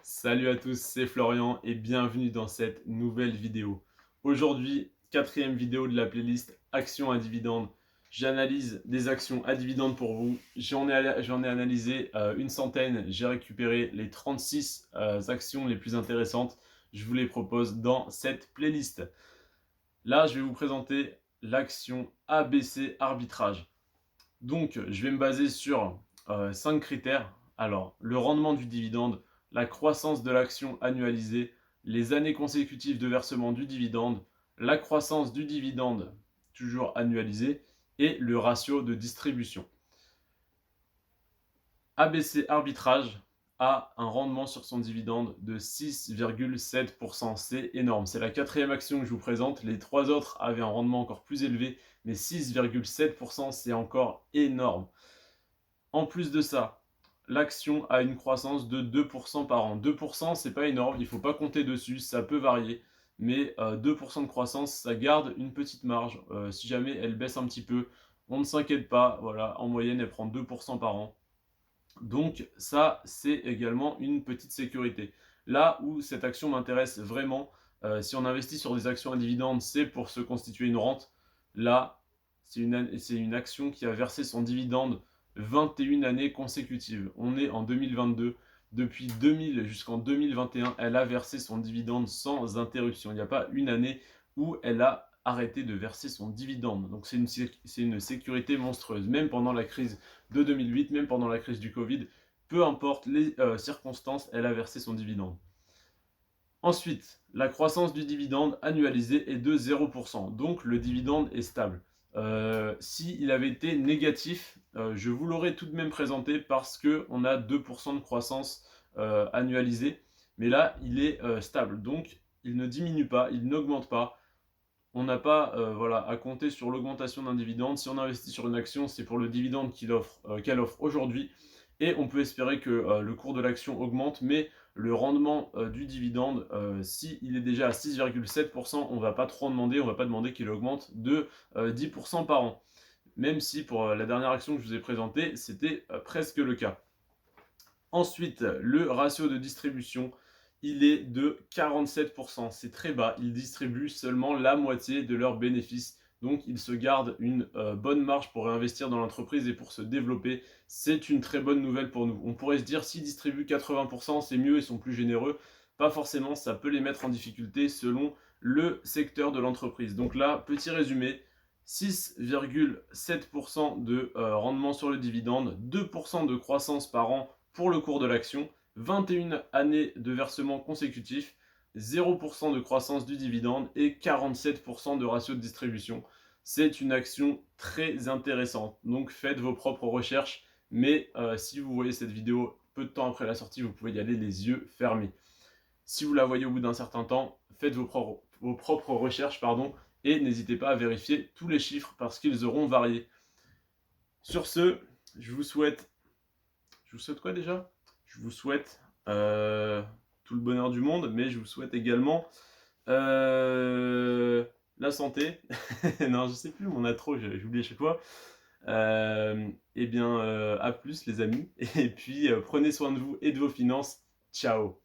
Salut à tous, c'est Florian et bienvenue dans cette nouvelle vidéo. Aujourd'hui, quatrième vidéo de la playlist Actions à dividendes. J'analyse des actions à dividendes pour vous. J'en ai analysé une centaine. J'ai récupéré les 36 actions les plus intéressantes. Je vous les propose dans cette playlist. Là, je vais vous présenter l'action ABC Arbitrage. Donc, je vais me baser sur 5 critères. Alors, le rendement du dividende, la croissance de l'action annualisée, les années consécutives de versement du dividende, la croissance du dividende, toujours annualisé, et le ratio de distribution. ABC Arbitrage a un rendement sur son dividende de 6,7%. C'est énorme. C'est la quatrième action que je vous présente. Les trois autres avaient un rendement encore plus élevé, mais 6,7%, c'est encore énorme. En plus de ça, l'action a une croissance de 2% par an. 2%, c'est pas énorme, il ne faut pas compter dessus, ça peut varier. Mais 2% de croissance, ça garde une petite marge. Si jamais elle baisse un petit peu, on ne s'inquiète pas. Voilà, en moyenne, elle prend 2% par an. Donc ça, c'est également une petite sécurité. Là où cette action m'intéresse vraiment, si on investit sur des actions à dividendes, c'est pour se constituer une rente. Là, c'est une action qui a versé son dividende 21 années consécutives. On est en 2022. Depuis 2000 jusqu'en 2021, elle a versé son dividende sans interruption. Il n'y a pas une année où elle a arrêté de verser son dividende. Donc c'est une sécurité monstrueuse. Même pendant la crise de 2008, même pendant la crise du Covid, peu importe les circonstances, elle a versé son dividende. Ensuite, la croissance du dividende annualisé est de 0%, donc le dividende est stable. S'il avait été négatif, je vous l'aurais tout de même présenté parce qu'on a 2% de croissance annualisée, mais là, il est stable, donc il ne diminue pas, il n'augmente pas. On n'a pas à compter sur l'augmentation d'un dividende. Si on investit sur une action, c'est pour le dividende qu'elle offre aujourd'hui. Et on peut espérer que le cours de l'action augmente, mais le rendement du dividende, s'il est déjà à 6,7%, on ne va pas trop demander, on ne va pas demander qu'il augmente de 10% par an. Même si pour la dernière action que je vous ai présentée, c'était presque le cas. Ensuite, le ratio de distribution, il est de 47%. C'est très bas. Ils distribuent seulement la moitié de leurs bénéfices. Donc, ils se gardent une bonne marge pour réinvestir dans l'entreprise et pour se développer. C'est une très bonne nouvelle pour nous. On pourrait se dire, s'ils distribuent 80%, c'est mieux, ils sont plus généreux. Pas forcément, ça peut les mettre en difficulté selon le secteur de l'entreprise. Donc là, petit résumé, 6,7% de rendement sur le dividende, 2% de croissance par an pour le cours de l'action, 21 années de versement consécutif, 0% de croissance du dividende et 47% de ratio de distribution. C'est une action très intéressante. Donc faites vos propres recherches, mais si vous voyez cette vidéo peu de temps après la sortie, vous pouvez y aller les yeux fermés. Si vous la voyez au bout d'un certain temps, faites vos propres recherches, et n'hésitez pas à vérifier tous les chiffres parce qu'ils auront varié. Sur ce, je vous souhaite quoi déjà? Je vous souhaite tout le bonheur du monde, mais je vous souhaite également la santé. Non, je sais plus, mon intro, j'oublie à chaque fois. À plus les amis, et puis prenez soin de vous et de vos finances. Ciao!